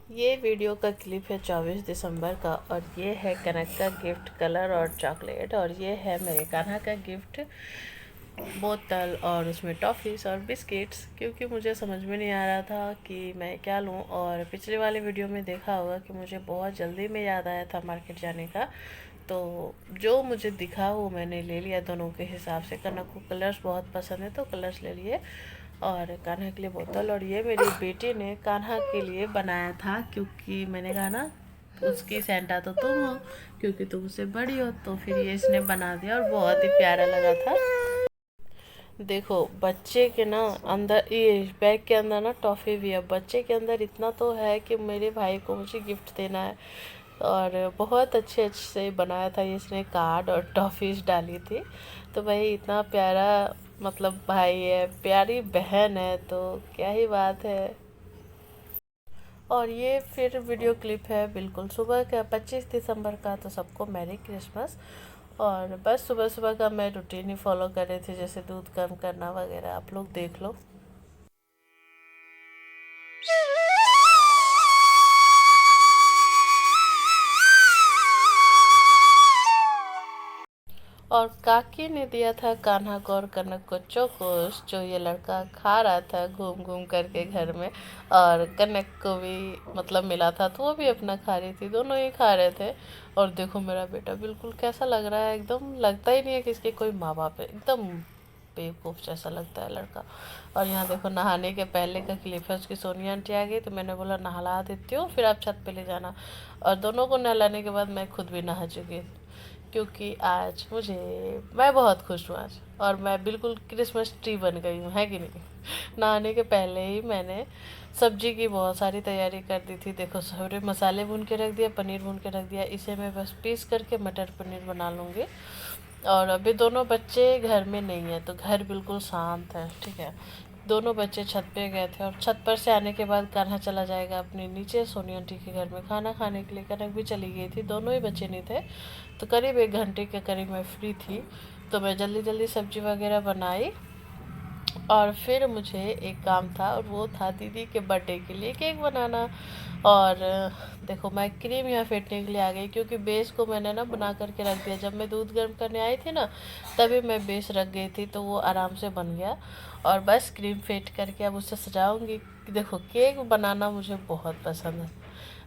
ये वीडियो का क्लिप है 24 दिसंबर का और ये है कनक का गिफ्ट कलर और चॉकलेट और ये है मेरे कान्हा का गिफ्ट बोतल और उसमें टॉफ़ीज़ और बिस्किट्स। क्योंकि मुझे समझ में नहीं आ रहा था कि मैं क्या लूँ, और पिछले वाले वीडियो में देखा होगा कि मुझे बहुत जल्दी में याद आया था मार्केट जाने का, तो जो मुझे दिखा वो मैंने ले लिया दोनों के हिसाब से। कनक को कलर्स बहुत पसंद है तो कलर्स ले लिए, और कान्हा के लिए बोतल। और ये मेरी बेटी ने कान्हा के लिए बनाया था, क्योंकि मैंने कहा ना उसकी सेंटा तो तुम हो, क्योंकि तुम उससे बड़ी हो, तो फिर ये इसने बना दिया और बहुत ही प्यारा लगा था। देखो बच्चे के ना अंदर, ये बैग के अंदर ना टॉफ़ी भी है। बच्चे के अंदर इतना तो है कि मेरे भाई को मुझे गिफ्ट देना है, और बहुत अच्छे अच्छे से बनाया था ये। इसने कार्ड और टॉफ़ीज डाली थी, तो भाई इतना प्यारा मतलब भाई है, प्यारी बहन है, तो क्या ही बात है। और ये फिर वीडियो क्लिप है बिल्कुल सुबह का 25 दिसंबर का। तो सबको मैरी क्रिसमस। और बस सुबह सुबह का मैं रूटीन ही फॉलो कर रही थी, जैसे दूध गर्म करना वगैरह, आप लोग देख लो। और काकी ने दिया था कान्हा को और कनक को चोकोस, जो ये लड़का खा रहा था घूम घूम करके घर में। और कनक को भी मतलब मिला था, तो वो भी अपना खा रही थी, दोनों ही खा रहे थे। और देखो मेरा बेटा बिल्कुल कैसा लग रहा है, एकदम लगता ही नहीं है कि इसके कोई माँ बाप है, एकदम बेवकूफ़ जैसा लगता है लड़का। और यहाँ देखो नहाने के पहले का क्लिप है। उसकी सोनिया आंटी आ गई तो मैंने बोला नहला देती हूँ, फिर आप छत पे ले जाना। और दोनों को नहलाने के बाद मैं खुद भी नहा चुकी, क्योंकि आज मुझे, मैं बहुत खुश हूँ आज। और मैं बिल्कुल क्रिसमस ट्री बन गई हूँ, है कि नहीं। नहाने के पहले ही मैंने सब्जी की बहुत सारी तैयारी कर दी थी। देखो सारे मसाले भून के रख दिया, पनीर भून के रख दिया, इसे मैं बस पीस करके मटर पनीर बना लूँगी। और अभी दोनों बच्चे घर में नहीं है, तो घर बिल्कुल शांत है, ठीक है। दोनों बच्चे छत पे गए थे, और छत पर से आने के बाद कान्हा चला जाएगा अपने नीचे सोनी आंटी के घर में खाना खाने के लिए। कनक भी चली गई थी, दोनों ही बच्चे नहीं थे। तो करीब 1 घंटे के करीब मैं फ्री थी, तो मैं जल्दी जल्दी सब्जी वगैरह बनाई। और फिर मुझे एक काम था, और वो था दीदी के बर्थडे के लिए केक बनाना। और देखो मैं क्रीम यहाँ फेंटने के लिए आ गई, क्योंकि बेस को मैंने ना बना करके रख दिया। जब मैं दूध गर्म करने आई थी ना, तभी मैं बेस रख गई थी, तो वो आराम से बन गया। और बस क्रीम फेंट करके अब उससे सजाऊंगी। देखो केक बनाना मुझे बहुत पसंद है,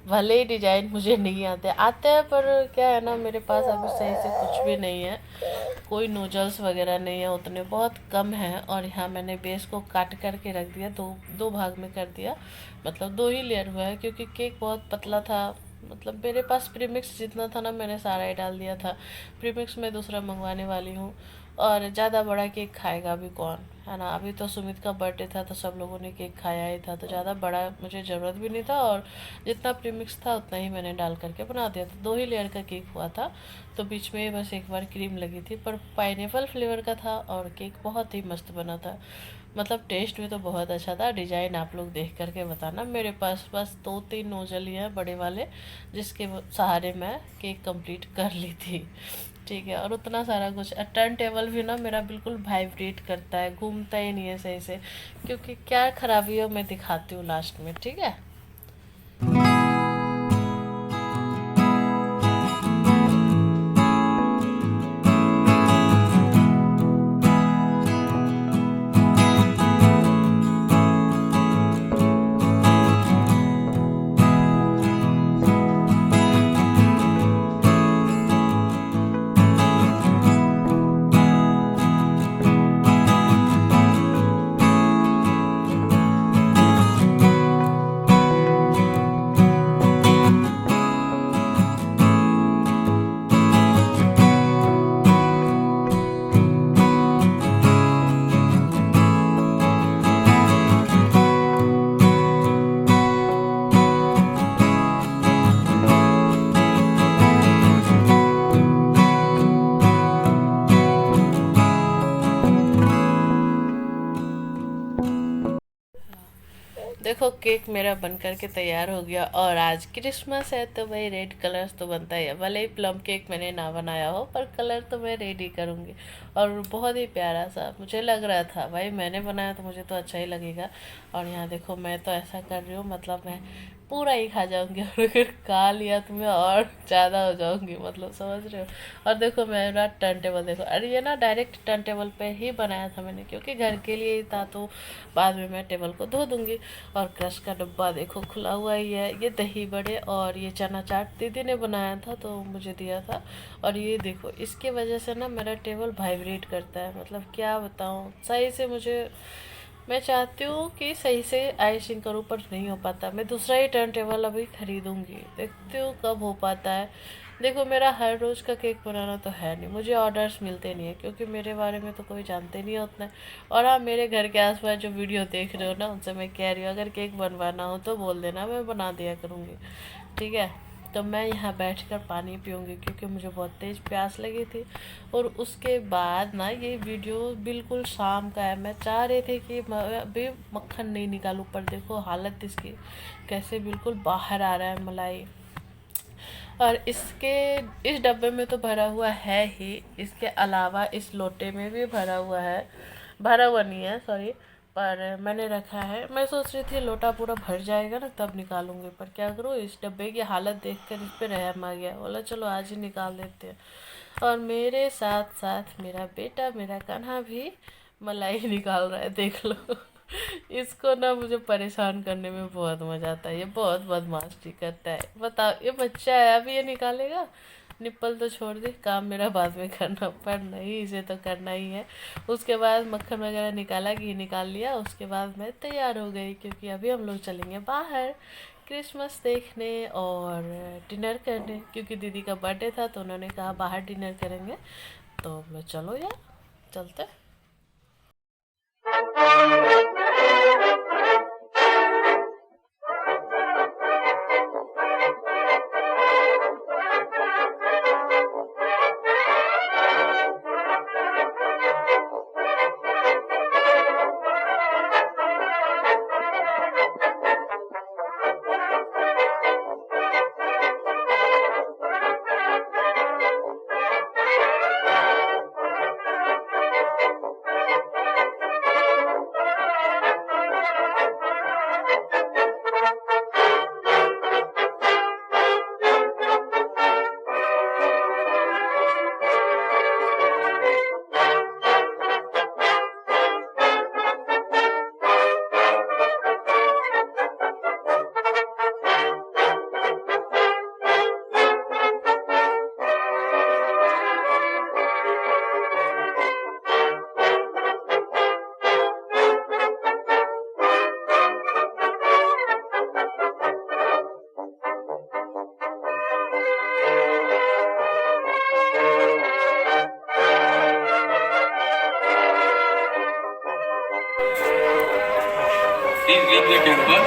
भले ही डिजाइन मुझे नहीं आते आते हैं, पर क्या है ना, मेरे पास अभी सही से कुछ भी नहीं है, कोई नूडल्स वगैरह नहीं है, उतने बहुत कम हैं। और यहाँ मैंने बेस को काट करके रख दिया, दो दो भाग में कर दिया, मतलब 2 ही लेयर हुआ है, क्योंकि केक बहुत पतला था। मतलब मेरे पास प्रीमिक्स जितना था ना, मैंने सारा ही डाल दिया था। प्रीमिक्स में दूसरा मंगवाने वाली हूँ। और ज़्यादा बड़ा केक खाएगा भी कौन, है ना। अभी तो सुमित का बर्थडे था, तो सब लोगों ने केक खाया ही था, तो ज़्यादा बड़ा मुझे ज़रूरत भी नहीं था। और जितना प्रीमिक्स था उतना ही मैंने डाल करके बना दिया था। 2 ही लेयर का केक हुआ था, तो बीच में बस एक बार क्रीम लगी थी, पर पाइनएप्पल फ्लेवर का था, और केक बहुत ही मस्त बना था। मतलब टेस्ट में तो बहुत अच्छा था। डिजाइन आप लोग देख करके बताना। मेरे पास बस 2-3 नोजल ही हैं बड़े वाले, जिसके सहारे मैं केक कंप्लीट कर ली थी, ठीक है। और उतना सारा कुछ, टर्न टेबल भी ना मेरा बिल्कुल वाइब्रेट करता है, घूमता ही नहीं है सही से, क्योंकि क्या खराबी है मैं दिखाती हूँ लास्ट में, ठीक है। देखो केक मेरा बन करके तैयार हो गया, और आज क्रिसमस है तो भाई रेड कलर्स तो बनता ही है। भले ही प्लम केक मैंने ना बनाया हो, पर कलर तो मैं रेड ही करूँगी। और बहुत ही प्यारा सा मुझे लग रहा था, भाई मैंने बनाया तो मुझे तो अच्छा ही लगेगा। और यहाँ देखो मैं तो ऐसा कर रही हूँ, मतलब मैं पूरा ही खा जाऊंगी, और अगर खा लिया तो मैं और ज़्यादा हो जाऊंगी, मतलब समझ रहे हो। और देखो मेरा टर्न टेबल देखो, अरे ये ना डायरेक्ट टर्न टेबल पे ही बनाया था मैंने, क्योंकि घर के लिए ही था, तो बाद में मैं टेबल को धो दूंगी। और क्रश का डब्बा देखो खुला हुआ ही है, ये दही बड़े और ये चना चाट दीदी ने बनाया था तो मुझे दिया था। और ये देखो इसके वजह से ना मेरा टेबल वाइब्रेट करता है, मतलब क्या बताऊँ सही से मुझे, मैं चाहती हूँ कि सही से आइसिंग करूँ पर नहीं हो पाता। मैं दूसरा ही टर्न टेबल अभी खरीदूंगी, देखती हूँ कब हो पाता है। देखो मेरा हर रोज़ का केक बनाना तो है नहीं, मुझे ऑर्डर्स मिलते नहीं है, क्योंकि मेरे बारे में तो कोई जानते नहीं होता है। और हाँ, मेरे घर के आसपास जो वीडियो देख रहे हो ना, उनसे मैं कह रही हूँ अगर केक बनवाना हो तो बोल देना, मैं बना दिया करूँगी, ठीक है। तो मैं यहाँ बैठकर पानी पीऊँगी, क्योंकि मुझे बहुत तेज़ प्यास लगी थी। और उसके बाद ना ये वीडियो बिल्कुल शाम का है, मैं चाह रही थी कि मैं अभी मक्खन नहीं निकालूं, पर देखो हालत इसकी कैसे बिल्कुल बाहर आ रहा है मलाई। और इसके इस डब्बे में तो भरा हुआ है ही, इसके अलावा इस लोटे में भी भरा हुआ है, भरा हुआ नहीं है सॉरी, पर मैंने रखा है। मैं सोच रही थी लोटा पूरा भर जाएगा ना तब निकालूंगी, पर क्या करूँ इस डब्बे की हालत देखकर इस पे रहम आ गया, बोला चलो आज ही निकाल देते हैं। और मेरे साथ साथ मेरा बेटा, मेरा कान्हा भी मलाई निकाल रहा है, देख लो। इसको ना मुझे परेशान करने में बहुत मजा आता है, ये बहुत बदमाशी करता है। बताओ ये बच्चा है अभी ये निकालेगा, निप्पल तो छोड़ दे, काम मेरा बाद में करना, पर नहीं इसे तो करना ही है। उसके बाद मक्खन वगैरह निकाला, घी निकाल लिया, उसके बाद मैं तैयार हो गई, क्योंकि अभी हम लोग चलेंगे बाहर क्रिसमस देखने और डिनर करने, क्योंकि दीदी का बर्थडे था तो उन्होंने कहा बाहर डिनर करेंगे। तो मैं चलो यार चलते। Please leave the campus.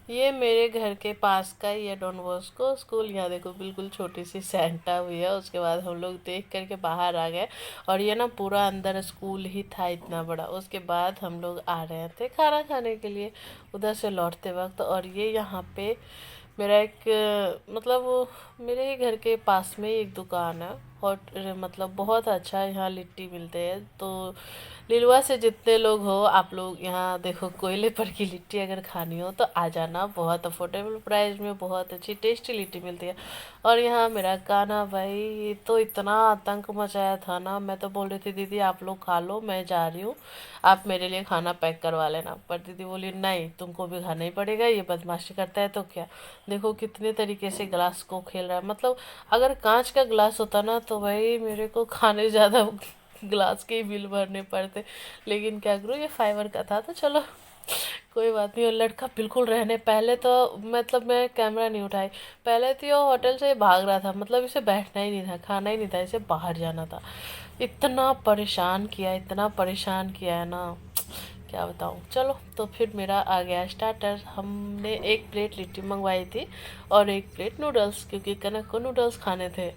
ये मेरे घर के पास का ही है डॉन बॉस्को स्कूल, यहाँ देखो बिल्कुल छोटी सी सेंटा हुई है। उसके बाद हम लोग देख करके बाहर आ गए, और ये ना पूरा अंदर स्कूल ही था इतना बड़ा। उसके बाद हम लोग आ रहे थे खाना खाने के लिए उधर से लौटते वक्त। और ये यहाँ पे मेरा एक मतलब मेरे ही घर के पास में एक दुकान है, हॉट मतलब बहुत अच्छा यहाँ लिट्टी मिलते हैं। तो लिलुआ से जितने लोग हो आप लोग यहाँ देखो, कोयले पर की लिट्टी अगर खानी हो तो आ जाना, बहुत अफोर्डेबल प्राइस में बहुत अच्छी टेस्टी लिट्टी मिलती है। और यहाँ मेरा कान्हा भाई तो इतना आतंक मचाया था ना, मैं तो बोल रही थी दीदी आप लोग खा लो मैं जा रही हूँ, आप मेरे लिए खाना पैक करवा लेना। पर दीदी बोली नहीं तुमको भी खाना ही पड़ेगा, ये बदमाशी करता है तो क्या। देखो कितने तरीके से ग्लास को खेल रहा है, मतलब अगर कांच का ग्लास होता ना तो भाई मेरे को खाने ज़्यादा ग्लास के ही बिल भरने पड़ते, लेकिन क्या करूँ ये फाइबर का था तो चलो कोई बात नहीं। और लड़का बिल्कुल रहने, पहले तो मतलब मैं कैमरा नहीं उठाई, पहले तो ये होटल से भाग रहा था, मतलब इसे बैठना ही नहीं था, खाना ही नहीं था, इसे बाहर जाना था। इतना परेशान किया, इतना परेशान किया है ना, क्या बताऊँ। चलो तो फिर मेरा आ गया स्टार्टर। हमने एक प्लेट लिट्टी मंगवाई थी और एक प्लेट नूडल्स, क्योंकि कनक को नूडल्स खाने थे।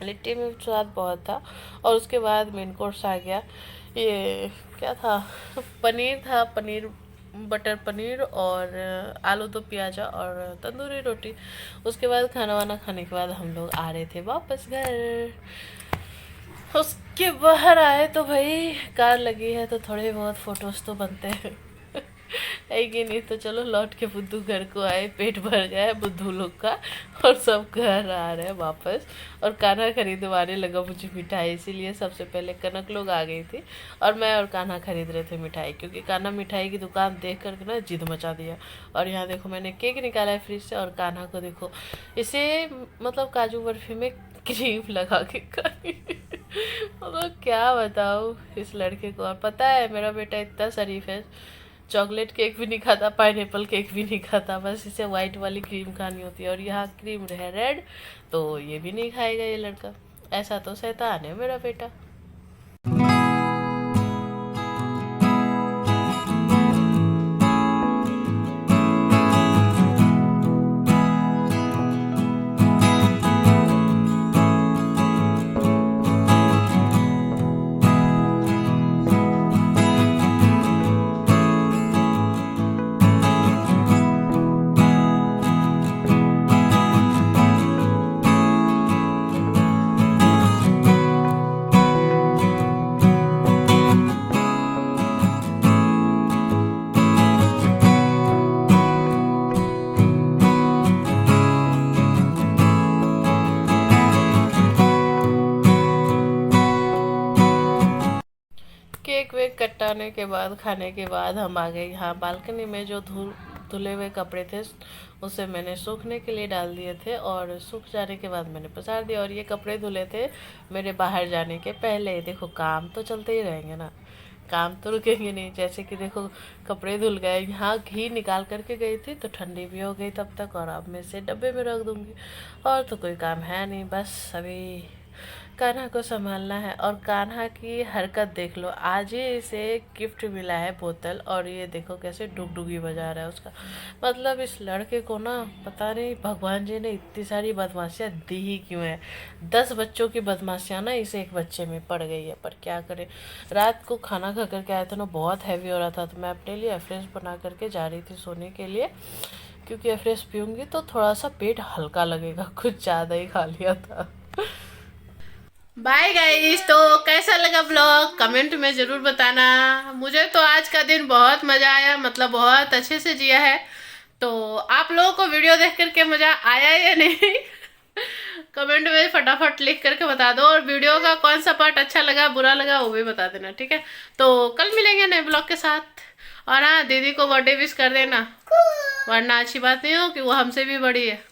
लिट्टी में स्वाद बहुत था। और उसके बाद मेन कोर्स आ गया, ये क्या था, पनीर था, पनीर बटर पनीर और आलू दो प्याजा और तंदूरी रोटी। उसके बाद खाना वाना खाने के बाद हम लोग आ रहे थे वापस घर। उसके बाहर आए तो भाई कार लगी है तो थोड़े बहुत फोटोज तो बनते हैं है कि नहीं। तो चलो लौट के बुद्धू घर को आए, पेट भर गया है बुद्धू लोग का और सब घर आ रहे हैं वापस। और कान्हा खरीदवाने लगा मुझे मिठाई, इसीलिए सबसे पहले कनक लोग आ गई थी और मैं और कान्हा खरीद रहे थे मिठाई, क्योंकि कान्हा मिठाई की दुकान देख करके ना जिद मचा दिया। और यहाँ देखो मैंने केक निकाला है फ्रिज से, और कान्हा को देखो इसे मतलब काजू बर्फी में क्रीम लगा के खानी मतलब क्या बताऊँ इस लड़के को। और पता है मेरा बेटा इतना शरीफ है, चॉकलेट केक भी नहीं खाता, पाइनएप्पल केक भी नहीं खाता, बस इसे वाइट वाली क्रीम खानी होती है। और यहाँ क्रीम है रेड, तो ये भी नहीं खाएगा ये लड़का। ऐसा तो शैतान है मेरा बेटा। केक वेक कटाने के बाद, खाने के बाद हम आ गए यहाँ बालकनी में। जो धुले हुए कपड़े थे उसे मैंने सूखने के लिए डाल दिए थे, और सूख जाने के बाद मैंने पसार दिया। और ये कपड़े धुले थे मेरे बाहर जाने के पहले। देखो काम तो चलते ही रहेंगे ना, काम तो रुकेंगे नहीं। जैसे कि देखो कपड़े धुल गए, यहाँ घी निकाल करके गई थी तो ठंडी भी हो गई तब तक, और अब मैं इसे डब्बे में रख दूँगी। और तो कोई काम है नहीं, बस अभी कान्हा को संभालना है। और कान्हा की हरकत देख लो, आज ही इसे गिफ्ट मिला है बोतल, और ये देखो कैसे डुगडुगी बजा रहा है उसका। मतलब इस लड़के को ना पता नहीं भगवान जी ने इतनी सारी बदमाशियाँ दी ही क्यों है। 10 बच्चों की बदमाशियाँ ना इस एक बच्चे में पड़ गई है, पर क्या करें। रात को खाना खा करके आया था ना, बहुत हैवी हो रहा था, तो मैं अपने लिए एफ्रेश बना करके जा रही थी सोने के लिए, क्योंकि एफ्रेश पीऊँगी तो थोड़ा सा पेट हल्का लगेगा, कुछ ज़्यादा ही खा लिया था। बाय गाइस, तो कैसा लगा ब्लॉग कमेंट में ज़रूर बताना। मुझे तो आज का दिन बहुत मज़ा आया, मतलब बहुत अच्छे से जिया है। तो आप लोगों को वीडियो देख करके मज़ा आया या नहीं कमेंट में फटाफट लिख करके बता दो। और वीडियो का कौन सा पार्ट अच्छा लगा बुरा लगा वो भी बता देना, ठीक है। तो कल मिलेंगे नए ब्लॉग के साथ। और हाँ, दीदी को बर्थडे विश कर देना, वरना अच्छी बात नहीं हो कि वो हमसे भी बड़ी है।